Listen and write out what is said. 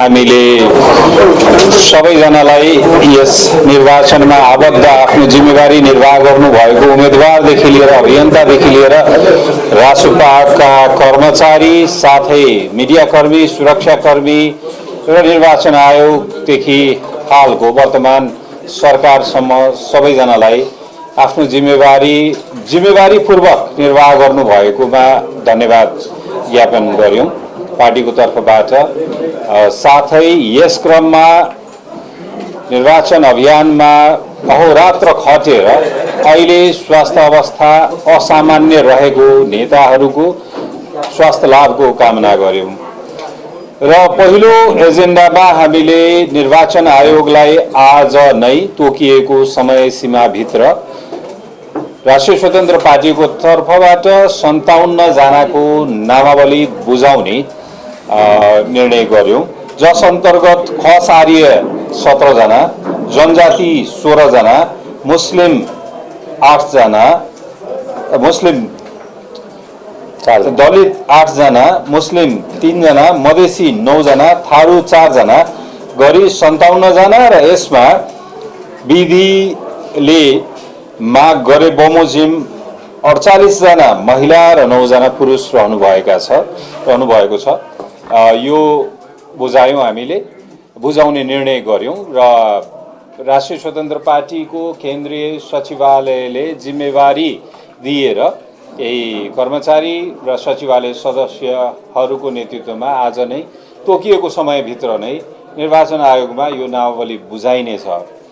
हामीले सबैजनालाई यस निर्वाचनमा आबद्ध आफ्नो जिम्मेवारी निर्वाह गर्नुभएको उम्मेदवारदेखि लिएर अभियन्तादेखि लिएर रासुपाका कर्मचारी साथै मिडियाकर्मी सुरक्षाकर्मी र निर्वाचन आयोगदेखि हालको वर्तमान सरकारसम्म सबैजनालाई आफ्नो जिम्मेवारीपूर्वक निर्वाह गर्नुभएकोमा धन्यवाद ज्ञापन गर्यौं पार्टीको तर्फबाट। साथै यस क्रममा निर्वाचन अभियानमा अहोरात्र खटेर अहिले स्वास्थ्य अवस्था असामान्य रहेको नेताहरूको स्वास्थ्य लाभको कामना गर्यौं र पहिलो एजेन्डामा हामीले निर्वाचन आयोगलाई आज नै तोकिएको समय सीमाभित्र राष्ट्रिय स्वतन्त्र पार्टीको तर्फबाट 57 जनाको नामावली बुझाउने निर्णय गर्यौं, जस अन्तर्गत खस आर्य 17 जना, जनजाति 16 जना, मुस्लिम 8 जना, दलित 8 जना, मुस्लिम 3 जना, मधेसी 9 जना, थारू 4 जना गरी 57 जना र यसमा विधिले माग गरे बमोजिम 48 जना महिला र 9 जना पुरुष रहनुभएको छ। यो बुझाउने निर्णय गर्यौं र राष्ट्रिय स्वतन्त्र पार्टीको केन्द्रीय सचिवालयले जिम्मेवारी दिएर यही कर्मचारी र सचिवालय सदस्यहरूको नेतृत्वमा आज नै तोकिएको समयभित्र नै निर्वाचन आयोगमा यो नामावली बुझाइनेछ।